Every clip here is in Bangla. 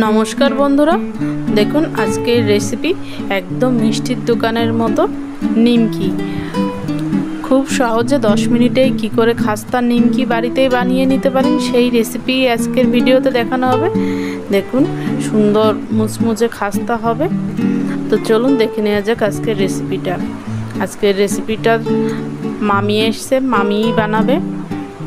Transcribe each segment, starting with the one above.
নমস্কার বন্ধুরা, দেখুন আজকের রেসিপি একদম মিষ্টির দোকানের মতো নিমকি। খুব সহজে 10 মিনিটেই কি করে খাস্তা নিমকি বাড়িতেই বানিয়ে নিতে পারেন সেই রেসিপি আজকের ভিডিওতে দেখানো হবে। দেখুন সুন্দর মুচমুচে খাস্তা হবে। তো চলুন দেখে নেওয়া যাক আজকের রেসিপিটা। আজকের রেসিপিটা মামি এসছে, মামিই বানাবে।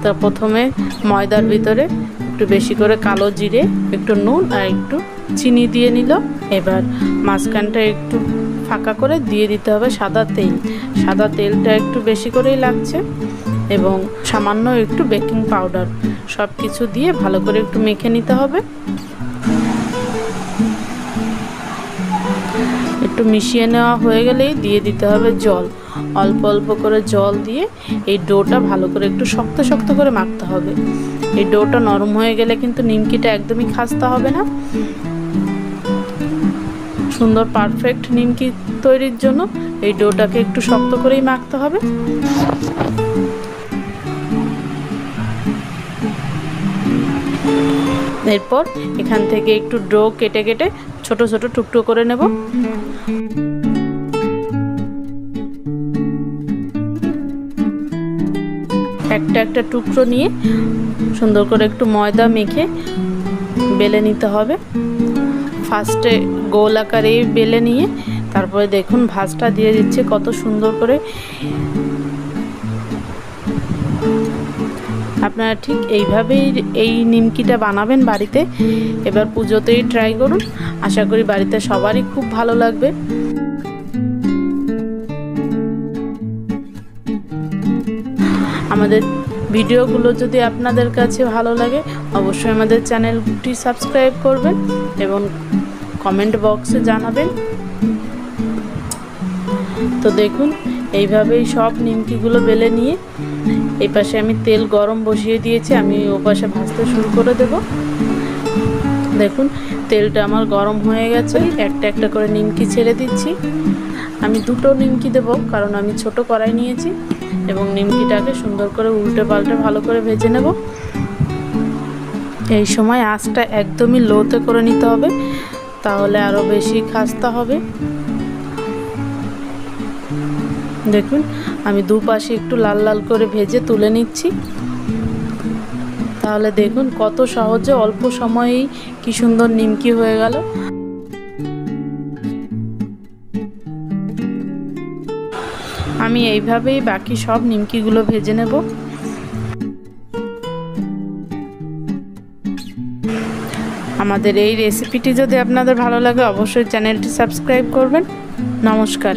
তো প্রথমে ময়দার ভিতরে একটু বেশি করে কালো জিরে, একটু নুন আর একটু চিনি দিয়ে নিল। এবার মাঝখানটা একটু ফাঁকা করে দিয়ে দিতে হবে সাদা তেল। সাদা তেলটা একটু বেশি করেই লাগছে এবং সামান্য একটু বেকিং পাউডার, সব কিছু দিয়ে ভালো করে একটু মেখে নিতে হবে। একটু মিশিয়ে নেওয়া হয়ে গেলেই দিয়ে দিতে হবে জল। অল্প অল্প করে জল দিয়ে এই ডোটা ভালো করে একটু শক্ত শক্ত করে মাখতে হবে। এই ডোটা নরম হয়ে গেলে কিন্তু নিমকিটা একদমই খাস্তা হবে না। সুন্দর পারফেক্ট নিমকি তৈরির জন্য এই ডোটাকে একটু শক্ত করেই মাখতে হবে। এরপর এখান থেকে একটু ডো কেটে কেটে ছোট ছোট টুকরো করে নেব। একটা একটা টুকরো নিয়ে সুন্দর করে একটু ময়দা মেখে বেলে নিতে হবে। ফার্স্টে গোল আকারে বেলে নিয়ে তারপরে দেখুন ভাঁজটা দিয়ে দিচ্ছে কত সুন্দর করে। আপনারা ঠিক এইভাবেই এই নিমকিটা বানাবেন বাড়িতে। এবার পুজোতেই ট্রাই করুন, আশা করি বাড়িতে সবারই খুব ভালো লাগবে। আমাদের ভিডিওগুলো যদি আপনাদের কাছে ভালো লাগে অবশ্যই আমাদের চ্যানেলটি সাবস্ক্রাইব করবেন এবং কমেন্ট বক্সে জানাবেন। তো দেখুন এইভাবেই সব নিমকিগুলো বেলে নিয়ে এই পাশে আমি তেল গরম বসিয়ে দিয়েছি, আমি ও পাশে ভাজতে শুরু করে দেব। দেখুন তেলটা আমার গরম হয়ে গেছে, একটা একটা করে নিমকি ছেড়ে দিচ্ছি। আমি দুটো নিমকি দেব কারণ আমি ছোট কড়াই নিয়েছি এবং নিমকিটাকে সুন্দর করে উল্টে পাল্টে ভালো করে ভেজে নেব। এই সময় আঁচটা একদমই লোতে করে নিতে হবে, তাহলে আরও বেশি খাস্তা হবে। দেখুন আমি দুপাশে একটু লাল লাল করে ভেজে তুলে নিচ্ছি। তাহলে দেখুন কত সহজে অল্প সময়েই কি সুন্দর নিমকি হয়ে গেল। আমি এইভাবেই বাকি সব নিমকিগুলো ভেজে নেব। আমাদের এই রেসিপিটি যদি আপনাদের ভালো লাগে অবশ্যই চ্যানেলটি সাবস্ক্রাইব করবেন। নমস্কার।